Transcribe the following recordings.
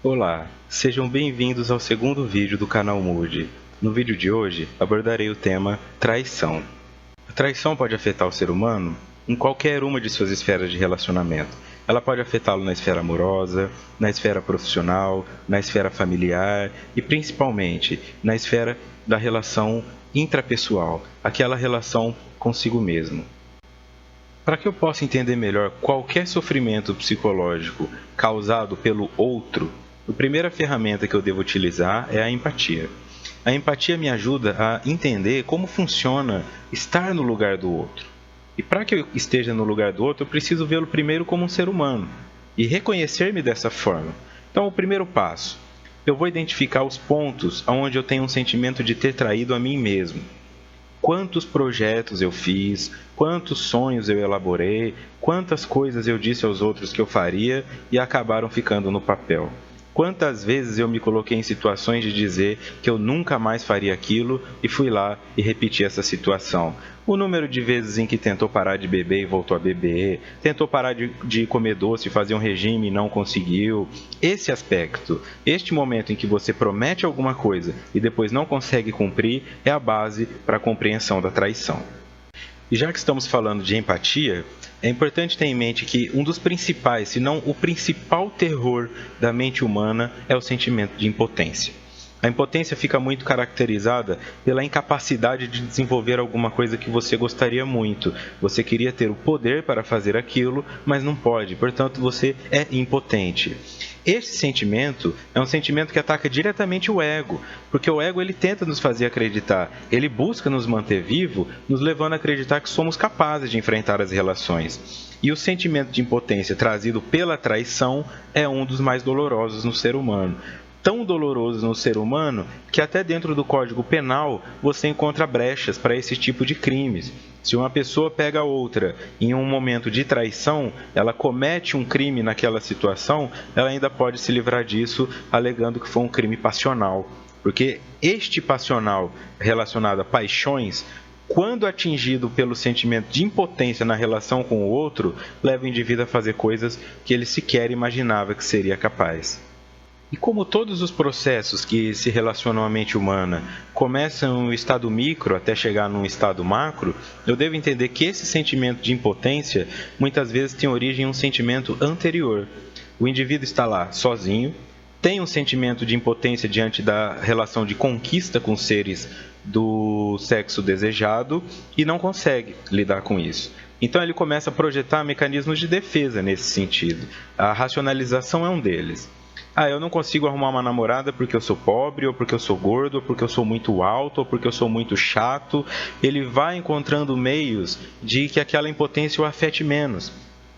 Olá, sejam bem-vindos ao segundo vídeo do canal Mood. No vídeo de hoje, abordarei o tema traição. A traição pode afetar o ser humano em qualquer uma de suas esferas de relacionamento. Ela pode afetá-lo na esfera amorosa, na esfera profissional, na esfera familiar e principalmente na esfera da relação intrapessoal, aquela relação consigo mesmo. Para que eu possa entender melhor qualquer sofrimento psicológico causado pelo outro, a primeira ferramenta que eu devo utilizar é a empatia. A empatia me ajuda a entender como funciona estar no lugar do outro. E para que eu esteja no lugar do outro, eu preciso vê-lo primeiro como um ser humano e reconhecer-me dessa forma. Então, o primeiro passo, eu vou identificar os pontos onde eu tenho um sentimento de ter traído a mim mesmo. Quantos projetos eu fiz, quantos sonhos eu elaborei, quantas coisas eu disse aos outros que eu faria e acabaram ficando no papel. Quantas vezes eu me coloquei em situações de dizer que eu nunca mais faria aquilo e fui lá e repeti essa situação. O número de vezes em que tentou parar de beber e voltou a beber, tentou parar de comer doce e fazer um regime e não conseguiu. Esse aspecto, este momento em que você promete alguma coisa e depois não consegue cumprir, é a base para a compreensão da traição. E já que estamos falando de empatia, é importante ter em mente que um dos principais, se não o principal terror da mente humana é o sentimento de impotência. A impotência fica muito caracterizada pela incapacidade de desenvolver alguma coisa que você gostaria muito. Você queria ter o poder para fazer aquilo, mas não pode, portanto você é impotente. Esse sentimento é um sentimento que ataca diretamente o ego, porque o ego ele tenta nos fazer acreditar, ele busca nos manter vivo, nos levando a acreditar que somos capazes de enfrentar as relações. E o sentimento de impotência trazido pela traição é um dos mais dolorosos no ser humano. Tão doloroso no ser humano que até dentro do Código Penal você encontra brechas para esse tipo de crimes. Se uma pessoa pega outra em um momento de traição, ela comete um crime naquela situação, ela ainda pode se livrar disso alegando que foi um crime passional. Porque este passional relacionado a paixões, quando atingido pelo sentimento de impotência na relação com o outro, leva o indivíduo a fazer coisas que ele sequer imaginava que seria capaz. E como todos os processos que se relacionam à mente humana começam no estado micro até chegar num estado macro, eu devo entender que esse sentimento de impotência muitas vezes tem origem em um sentimento anterior. O indivíduo está lá sozinho, tem um sentimento de impotência diante da relação de conquista com seres do sexo desejado e não consegue lidar com isso. Então ele começa a projetar mecanismos de defesa nesse sentido. A racionalização é um deles. Eu não consigo arrumar uma namorada porque eu sou pobre, ou porque eu sou gordo, ou porque eu sou muito alto, ou porque eu sou muito chato. Ele vai encontrando meios de que aquela impotência o afete menos,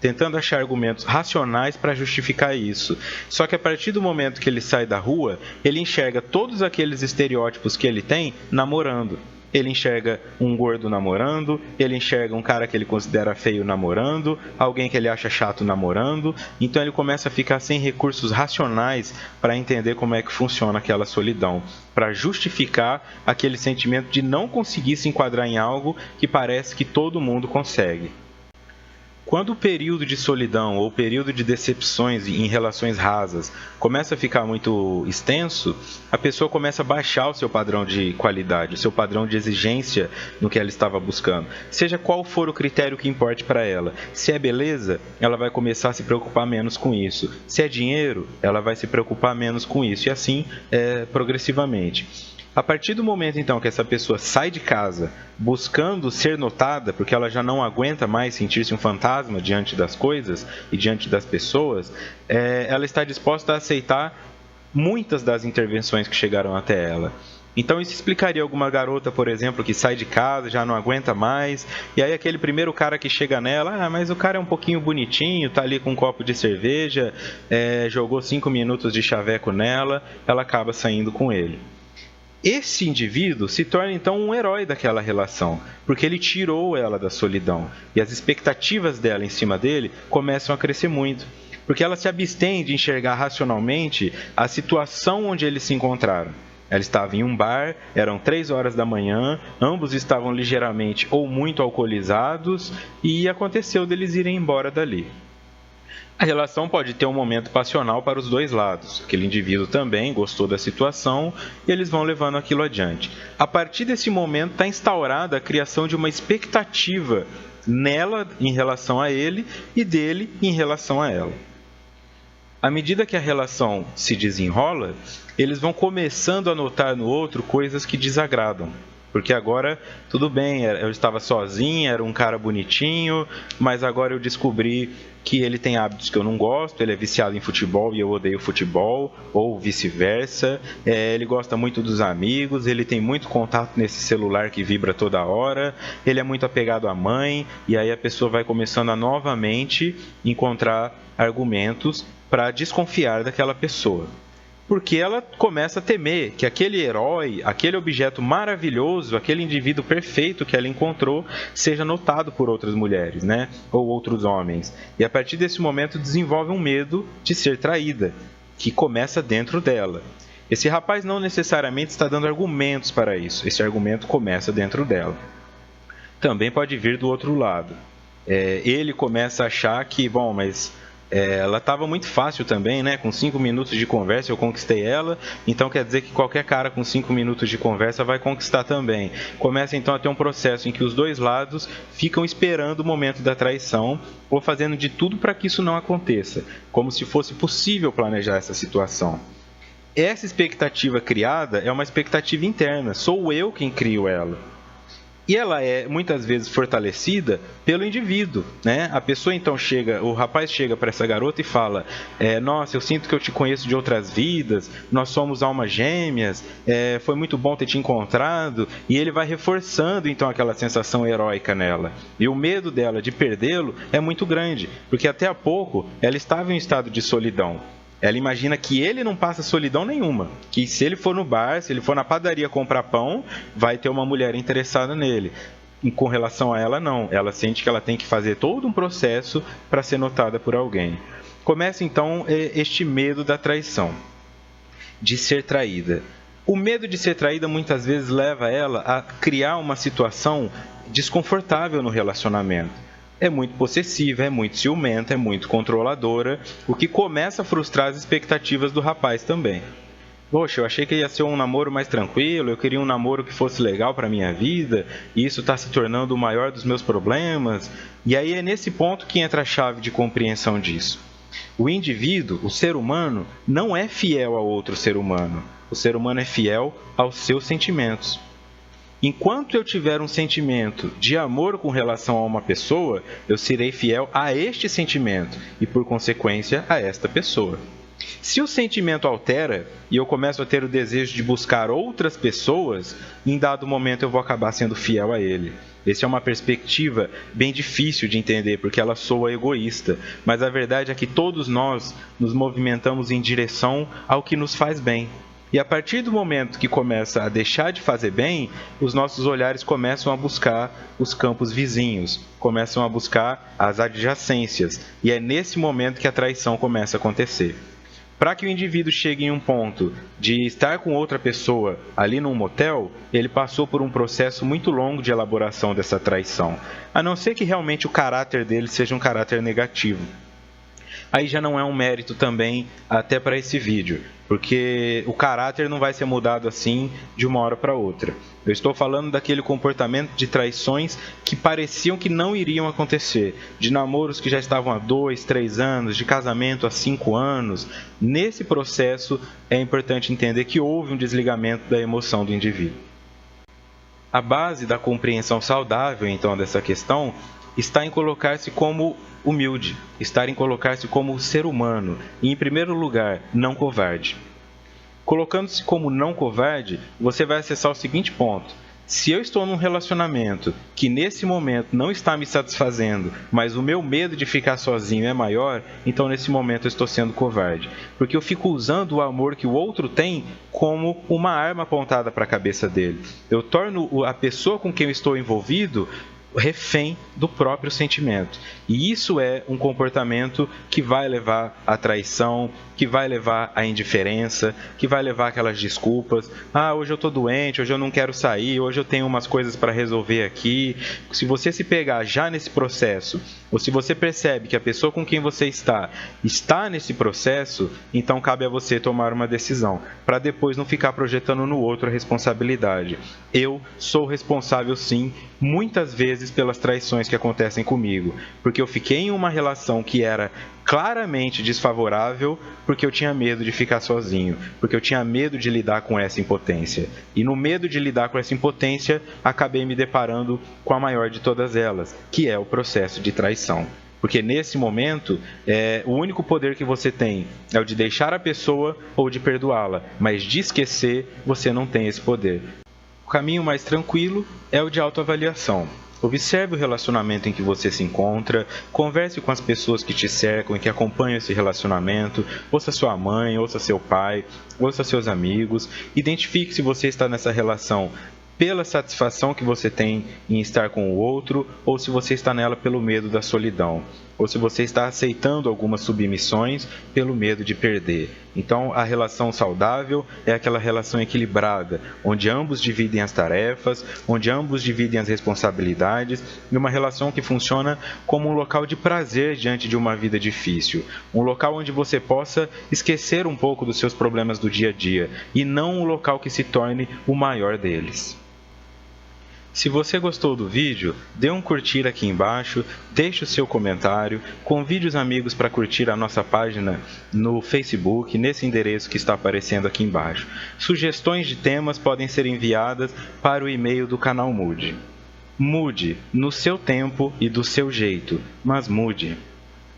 tentando achar argumentos racionais para justificar isso. Só que a partir do momento que ele sai da rua, ele enxerga todos aqueles estereótipos que ele tem namorando. Ele enxerga um gordo namorando, ele enxerga um cara que ele considera feio namorando, alguém que ele acha chato namorando. Então ele começa a ficar sem recursos racionais para entender como é que funciona aquela solidão, para justificar aquele sentimento de não conseguir se enquadrar em algo que parece que todo mundo consegue. Quando o período de solidão ou o período de decepções em relações rasas começa a ficar muito extenso, a pessoa começa a baixar o seu padrão de qualidade, o seu padrão de exigência no que ela estava buscando. Seja qual for o critério que importe para ela. Se é beleza, ela vai começar a se preocupar menos com isso. Se é dinheiro, ela vai se preocupar menos com isso. E assim, progressivamente. A partir do momento, então, que essa pessoa sai de casa buscando ser notada, porque ela já não aguenta mais sentir-se um fantasma diante das coisas e diante das pessoas, ela está disposta a aceitar muitas das intervenções que chegaram até ela. Então isso explicaria alguma garota, por exemplo, que sai de casa, já não aguenta mais, e aí aquele primeiro cara que chega nela, mas o cara é um pouquinho bonitinho, tá ali com um copo de cerveja, jogou 5 minutos de chaveco nela, ela acaba saindo com ele. Esse indivíduo se torna então um herói daquela relação, porque ele tirou ela da solidão, e as expectativas dela em cima dele começam a crescer muito, porque ela se abstém de enxergar racionalmente a situação onde eles se encontraram. Ela estava em um bar, eram 3 horas da manhã, ambos estavam ligeiramente ou muito alcoolizados, e aconteceu deles irem embora dali. A relação pode ter um momento passional para os dois lados. Aquele indivíduo também gostou da situação e eles vão levando aquilo adiante. A partir desse momento está instaurada a criação de uma expectativa nela em relação a ele e dele em relação a ela. À medida que a relação se desenrola, eles vão começando a notar no outro coisas que desagradam. Porque agora, tudo bem, eu estava sozinho, era um cara bonitinho, mas agora eu descobri que ele tem hábitos que eu não gosto, ele é viciado em futebol e eu odeio futebol, ou vice-versa. Ele gosta muito dos amigos, ele tem muito contato nesse celular que vibra toda hora, ele é muito apegado à mãe, e aí a pessoa vai começando a novamente encontrar argumentos para desconfiar daquela pessoa. Porque ela começa a temer que aquele herói, aquele objeto maravilhoso, aquele indivíduo perfeito que ela encontrou, seja notado por outras mulheres, né? Ou outros homens. E a partir desse momento desenvolve um medo de ser traída, que começa dentro dela. Esse rapaz não necessariamente está dando argumentos para isso, esse argumento começa dentro dela. Também pode vir do outro lado. Ele começa a achar que, bom, mas... ela estava muito fácil também, né? Com 5 minutos de conversa eu conquistei ela, então quer dizer que qualquer cara com 5 minutos de conversa vai conquistar também. Começa então a ter um processo em que os dois lados ficam esperando o momento da traição ou fazendo de tudo para que isso não aconteça, como se fosse possível planejar essa situação. Essa expectativa criada é uma expectativa interna, sou eu quem crio ela. E ela é muitas vezes fortalecida pelo indivíduo, né? A pessoa então o rapaz chega para essa garota e fala: nossa, eu sinto que eu te conheço de outras vidas, nós somos almas gêmeas, foi muito bom ter te encontrado. E ele vai reforçando então aquela sensação heróica nela. E o medo dela de perdê-lo é muito grande, porque até há pouco ela estava em um estado de solidão. Ela imagina que ele não passa solidão nenhuma, que se ele for no bar, se ele for na padaria comprar pão, vai ter uma mulher interessada nele. E com relação a ela, não. Ela sente que ela tem que fazer todo um processo para ser notada por alguém. Começa então este medo da traição, de ser traída. O medo de ser traída muitas vezes leva ela a criar uma situação desconfortável no relacionamento. É muito possessiva, é muito ciumenta, é muito controladora, o que começa a frustrar as expectativas do rapaz também. Poxa, eu achei que ia ser um namoro mais tranquilo, eu queria um namoro que fosse legal para minha vida, e isso está se tornando o maior dos meus problemas. E aí é nesse ponto que entra a chave de compreensão disso. O indivíduo, o ser humano, não é fiel ao outro ser humano. O ser humano é fiel aos seus sentimentos. Enquanto eu tiver um sentimento de amor com relação a uma pessoa, eu serei fiel a este sentimento e, por consequência, a esta pessoa. Se o sentimento altera e eu começo a ter o desejo de buscar outras pessoas, em dado momento eu vou acabar sendo fiel a ele. Essa é uma perspectiva bem difícil de entender, porque ela soa egoísta, mas a verdade é que todos nós nos movimentamos em direção ao que nos faz bem. E a partir do momento que começa a deixar de fazer bem, os nossos olhares começam a buscar os campos vizinhos, começam a buscar as adjacências. E é nesse momento que a traição começa a acontecer. Para que o indivíduo chegue em um ponto de estar com outra pessoa ali num motel, ele passou por um processo muito longo de elaboração dessa traição. A não ser que realmente o caráter dele seja um caráter negativo. Aí já não é um mérito também até para esse vídeo, porque o caráter não vai ser mudado assim de uma hora para outra. Eu estou falando daquele comportamento de traições que pareciam que não iriam acontecer, de namoros que já estavam há 2, 3 anos, de casamento há 5 anos. Nesse processo é importante entender que houve um desligamento da emoção do indivíduo. A base da compreensão saudável, então, dessa questão está em colocar-se como humilde, estar em colocar-se como ser humano e, em primeiro lugar, não covarde. Colocando-se como não covarde, você vai acessar o seguinte ponto: se eu estou num relacionamento que nesse momento não está me satisfazendo, mas o meu medo de ficar sozinho é maior, então nesse momento eu estou sendo covarde, porque eu fico usando o amor que o outro tem como uma arma apontada para a cabeça dele. Eu torno a pessoa com quem eu estou envolvido refém do próprio sentimento. E isso é um comportamento que vai levar à traição, que vai levar à indiferença, que vai levar aquelas desculpas. Ah, hoje eu tô doente, hoje eu não quero sair, hoje eu tenho umas coisas para resolver aqui. Se você se pegar já nesse processo, ou se você percebe que a pessoa com quem você está nesse processo, então cabe a você tomar uma decisão, para depois não ficar projetando no outro a responsabilidade. Eu sou responsável sim, muitas vezes pelas traições que acontecem comigo, porque eu fiquei em uma relação que era claramente desfavorável, porque eu tinha medo de ficar sozinho, porque eu tinha medo de lidar com essa impotência. E no medo de lidar com essa impotência, acabei me deparando com a maior de todas elas, que é o processo de traição. Porque nesse momento, o único poder que você tem é o de deixar a pessoa ou de perdoá-la, mas de esquecer, você não tem esse poder. O caminho mais tranquilo é o de autoavaliação. Observe o relacionamento em que você se encontra, converse com as pessoas que te cercam e que acompanham esse relacionamento, ouça sua mãe, ouça seu pai, ouça seus amigos, identifique se você está nessa relação pela satisfação que você tem em estar com o outro, ou se você está nela pelo medo da solidão, ou se você está aceitando algumas submissões pelo medo de perder. Então, a relação saudável é aquela relação equilibrada, onde ambos dividem as tarefas, onde ambos dividem as responsabilidades, e uma relação que funciona como um local de prazer diante de uma vida difícil, um local onde você possa esquecer um pouco dos seus problemas do dia a dia, e não um local que se torne o maior deles. Se você gostou do vídeo, dê um curtir aqui embaixo, deixe o seu comentário, convide os amigos para curtir a nossa página no Facebook, nesse endereço que está aparecendo aqui embaixo. Sugestões de temas podem ser enviadas para o e-mail do canal Mude. Mude no seu tempo e do seu jeito, mas mude.